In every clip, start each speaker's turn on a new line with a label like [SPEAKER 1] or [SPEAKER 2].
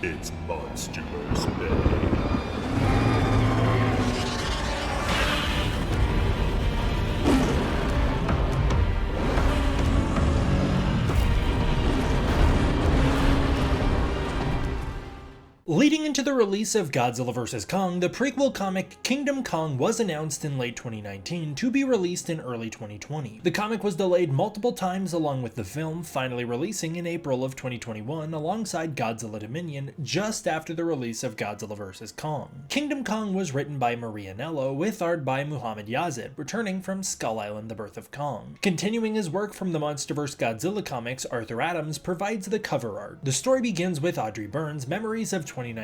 [SPEAKER 1] It's Monsterverse Bay.
[SPEAKER 2] Leading into the release of Godzilla vs. Kong, the prequel comic Kingdom Kong was announced in late 2019 to be released in early 2020. The comic was delayed multiple times along with the film, finally releasing in April of 2021 alongside Godzilla Dominion just after the release of Godzilla vs. Kong. Kingdom Kong was written by Maria Nello with art by Muhammad Yazid, returning from Skull Island: The Birth of Kong. Continuing his work from the Monsterverse Godzilla comics, Arthur Adams provides the cover art. The story begins with Audrey Burns' memories of 2019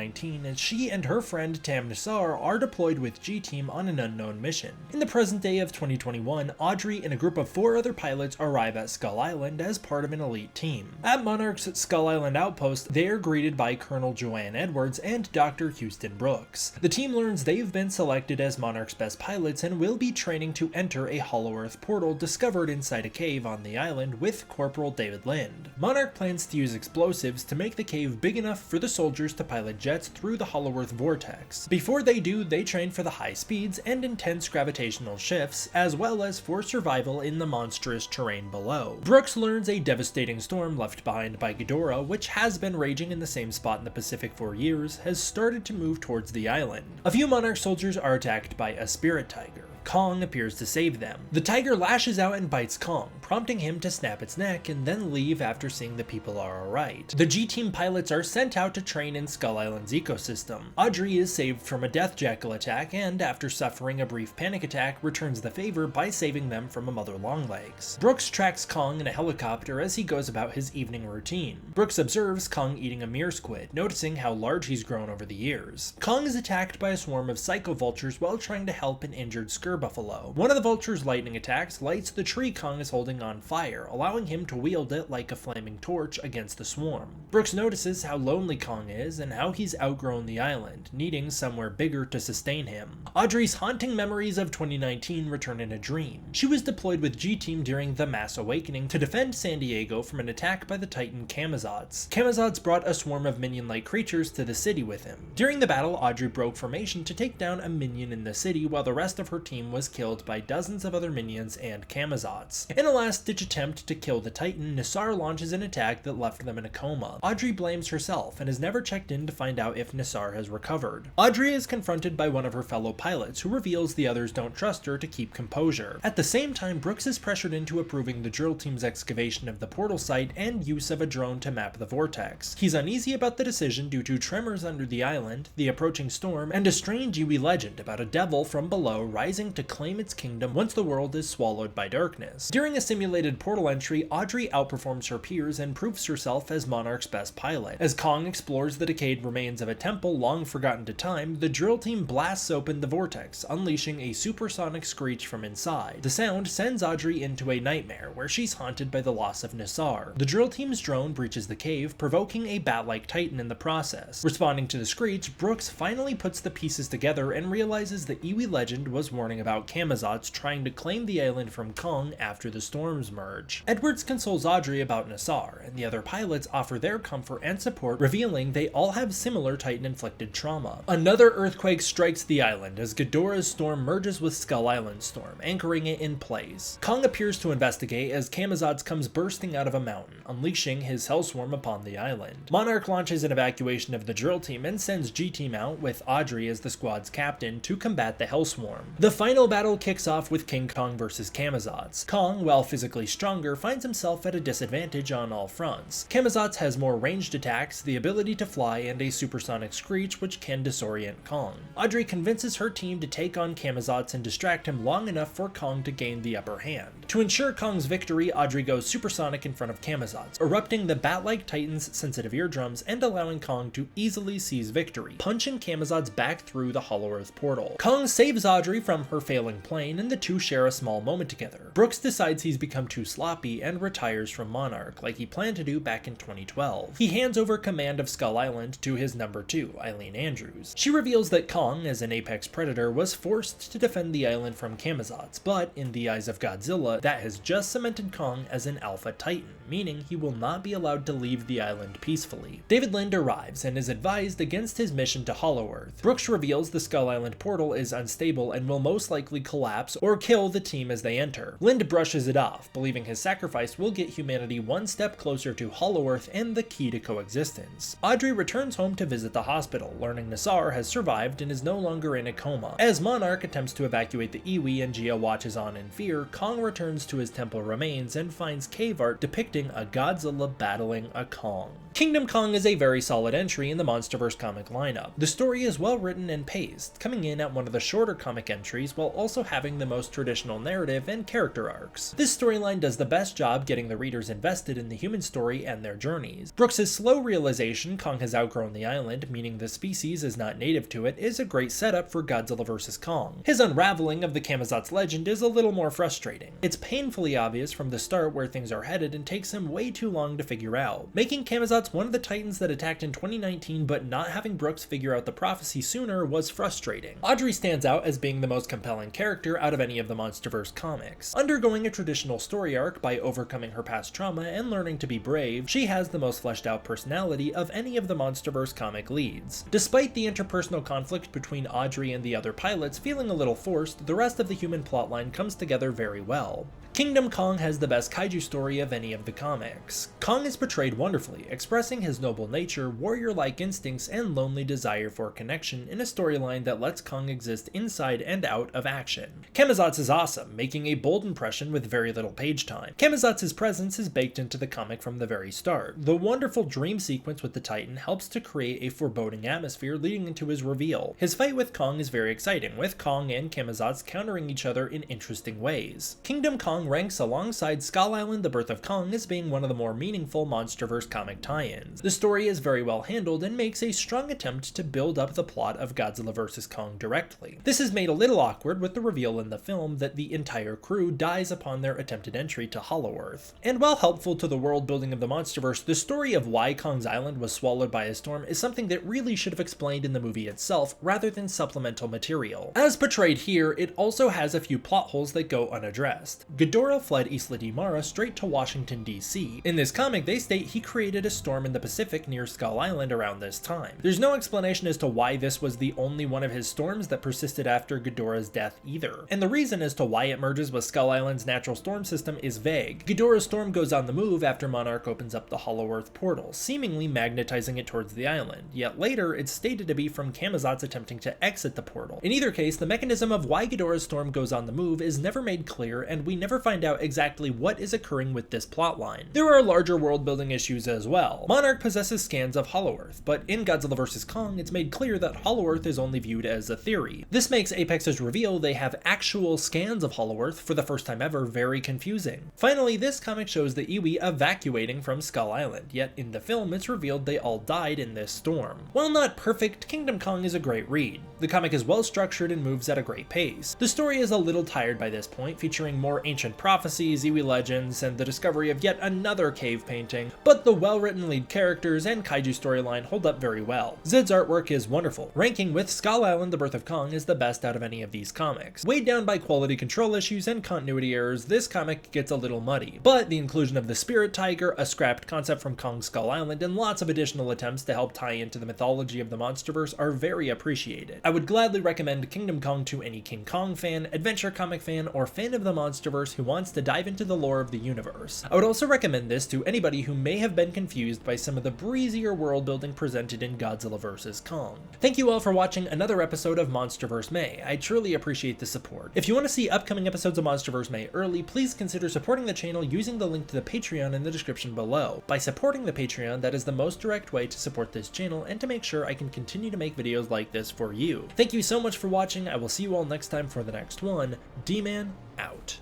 [SPEAKER 2] as she and her friend Tam Nassar are deployed with G-Team on an unknown mission. In the present day of 2021, Audrey and a group of 4 other pilots arrive at Skull Island as part of an elite team. At Monarch's Skull Island outpost, they are greeted by Colonel Joanne Edwards and Dr. Houston Brooks. The team learns they've been selected as Monarch's best pilots and will be training to enter a Hollow Earth portal discovered inside a cave on the island with Corporal David Lind. Monarch plans to use explosives to make the cave big enough for the soldiers to pilot jets through the Hollow Earth vortex. Before they do, they train for the high speeds and intense gravitational shifts, as well as for survival in the monstrous terrain below. Brooks learns a devastating storm left behind by Ghidorah, which has been raging in the same spot in the Pacific for years, has started to move towards the island. A few Monarch soldiers are attacked by a spirit tiger. Kong appears to save them. The tiger lashes out and bites Kong, prompting him to snap its neck and then leave after seeing the people are alright. The G-Team pilots are sent out to train in Skull Island's ecosystem. Audrey is saved from a death jackal attack and, after suffering a brief panic attack, returns the favor by saving them from a Mother Longlegs. Brooks tracks Kong in a helicopter as he goes about his evening routine. Brooks observes Kong eating a mere squid, noticing how large he's grown over the years. Kong is attacked by a swarm of psycho vultures while trying to help an injured buffalo. One of the vulture's lightning attacks lights the tree Kong is holding on fire, allowing him to wield it like a flaming torch against the swarm. Brooks notices how lonely Kong is and how he's outgrown the island, needing somewhere bigger to sustain him. Audrey's haunting memories of 2019 return in a dream. She was deployed with G-Team during the Mass Awakening to defend San Diego from an attack by the Titan Camazotz. Camazotz brought a swarm of minion-like creatures to the city with him. During the battle, Audrey broke formation to take down a minion in the city while the rest of her team was killed by dozens of other minions and Camazotz. In a last-ditch attempt to kill the Titan, Nassar launches an attack that left them in a coma. Audrey blames herself and has never checked in to find out if Nassar has recovered. Audrey is confronted by one of her fellow pilots who reveals the others don't trust her to keep composure. At the same time, Brooks is pressured into approving the drill team's excavation of the portal site and use of a drone to map the vortex. He's uneasy about the decision due to tremors under the island, the approaching storm, and a strange Iwi legend about a devil from below rising to claim its kingdom once the world is swallowed by darkness. During a simulated portal entry, Audrey outperforms her peers and proves herself as Monarch's best pilot. As Kong explores the decayed remains of a temple long forgotten to time, the drill team blasts open the vortex, unleashing a supersonic screech from inside. The sound sends Audrey into a nightmare, where she's haunted by the loss of Nassar. The drill team's drone breaches the cave, provoking a bat-like titan in the process. Responding to the screech, Brooks finally puts the pieces together and realizes the Iwi legend was warning about Camazotz trying to claim the island from Kong after the storms merge. Edwards consoles Audrey about Nassar, and the other pilots offer their comfort and support, revealing they all have similar Titan-inflicted trauma. Another earthquake strikes the island as Ghidorah's storm merges with Skull Island's storm, anchoring it in place. Kong appears to investigate as Camazotz comes bursting out of a mountain, unleashing his hellswarm upon the island. Monarch launches an evacuation of the drill team and sends G-Team out, with Audrey as the squad's captain, to combat the hellswarm. The final battle kicks off with King Kong vs. Camazotz. Kong, while physically stronger, finds himself at a disadvantage on all fronts. Camazotz has more ranged attacks, the ability to fly, and a supersonic screech which can disorient Kong. Audrey convinces her team to take on Camazotz and distract him long enough for Kong to gain the upper hand. To ensure Kong's victory, Audrey goes supersonic in front of Camazotz, erupting the bat-like Titan's sensitive eardrums and allowing Kong to easily seize victory, punching Camazotz back through the Hollow Earth portal. Kong saves Audrey from her failing plane, and the two share a small moment together. Brooks decides he's become too sloppy and retires from Monarch, like he planned to do back in 2012. He hands over command of Skull Island to his number 2, Eileen Andrews. She reveals that Kong, as an apex predator, was forced to defend the island from Camazotz, but in the eyes of Godzilla, that has just cemented Kong as an alpha titan, meaning he will not be allowed to leave the island peacefully. David Lind arrives and is advised against his mission to Hollow-Earth. Brooks reveals the Skull Island portal is unstable and will most likely collapse or kill the team as they enter. Lind brushes it off, believing his sacrifice will get humanity one step closer to Hollow-Earth and the key to coexistence. Audrey returns home to visit the hospital, learning Nassar has survived and is no longer in a coma. As Monarch attempts to evacuate the Iwi and Gia watches on in fear, Kong returns to his temple remains and finds cave art depicting a Godzilla battling a Kong. Kingdom Kong is a very solid entry in the MonsterVerse comic lineup. The story is well written and paced, coming in at one of the shorter comic entries while also having the most traditional narrative and character arcs. This storyline does the best job getting the readers invested in the human story and their journeys. Brooks' slow realization Kong has outgrown the island, meaning the species is not native to it, is a great setup for Godzilla vs. Kong. His unraveling of the Camazotz legend is a little more frustrating. It's painfully obvious from the start where things are headed and takes him way too long to figure out. Making Camazotz one of the titans that attacked in 2019 but not having Brooks figure out the prophecy sooner was frustrating. Audrey stands out as being the most compelling character out of any of the MonsterVerse comics. Undergoing a traditional story arc by overcoming her past trauma and learning to be brave, she has the most fleshed out personality of any of the MonsterVerse comic leads. Despite the interpersonal conflict between Audrey and the other pilots feeling a little forced, the rest of the human plotline comes together very well. Kingdom Kong has the best kaiju story of any of the comics. Kong is portrayed wonderfully, expressing his noble nature, warrior-like instincts, and lonely desire for connection in a storyline that lets Kong exist inside and out of action. Camazotz is awesome, making a bold impression with very little page time. Camazotz's presence is baked into the comic from the very start. The wonderful dream sequence with the Titan helps to create a foreboding atmosphere leading into his reveal. His fight with Kong is very exciting, with Kong and Camazotz countering each other in interesting ways. Kingdom Kong ranks alongside Skull Island: The Birth of Kong as being one of the more meaningful MonsterVerse comic tie-ins. The story is very well handled and makes a strong attempt to build up the plot of Godzilla vs. Kong directly. This is made a little awkward with the reveal in the film that the entire crew dies upon their attempted entry to Hollow-Earth. And while helpful to the world building of the MonsterVerse, the story of why Kong's island was swallowed by a storm is something that really should have explained in the movie itself rather than supplemental material. As portrayed here, it also has a few plot holes that go unaddressed. Ghidorah fled Isla de Mara straight to Washington, D.C. In this comic, they state he created a storm in the Pacific near Skull Island around this time. There's no explanation as to why this was the only one of his storms that persisted after Ghidorah's death either. And the reason as to why it merges with Skull Island's natural storm system is vague. Ghidorah's storm goes on the move after Monarch opens up the Hollow-Earth portal, seemingly magnetizing it towards the island, yet later it's stated to be from Camazotz attempting to exit the portal. In either case, the mechanism of why Ghidorah's storm goes on the move is never made clear, and we never find out exactly what is occurring with this plotline. There are larger world-building issues as well. Monarch possesses scans of Hollow-Earth, but in Godzilla vs. Kong, it's made clear that Hollow-Earth is only viewed as a theory. This makes Apex's reveal they have actual scans of Hollow-Earth for the first time ever very confusing. Finally, this comic shows the Iwi evacuating from Skull Island, yet in the film it's revealed they all died in this storm. While not perfect, Kingdom Kong is a great read. The comic is well structured and moves at a great pace. The story is a little tired by this point, featuring more ancient prophecies, Iwi legends, and the discovery of yet another cave painting, but the well-written lead characters and kaiju storyline hold up very well. Zid's artwork is wonderful, ranking with Skull Island: The Birth of Kong as the best out of any of these comics. Weighed down by quality control issues and continuity errors, this comic gets a little muddy, but the inclusion of the Spirit Tiger, a scrapped concept from Kong Skull Island, and lots of additional attempts to help tie into the mythology of the MonsterVerse are very appreciated. I would gladly recommend Kingdom Kong to any King Kong fan, adventure comic fan, or fan of the MonsterVerse who wants to dive into the lore of the universe. I would also recommend this to anybody who may have been confused by some of the breezier world building presented in Godzilla vs. Kong. Thank you all for watching another episode of MonsterVerse May. I truly appreciate the support. If you want to see upcoming episodes of MonsterVerse May early, please consider supporting the channel using the link to the Patreon in the description below. By supporting the Patreon, that is the most direct way to support this channel and to make sure I can continue to make videos like this for you. Thank you so much for watching. I will see you all next time for the next one. D-Man out.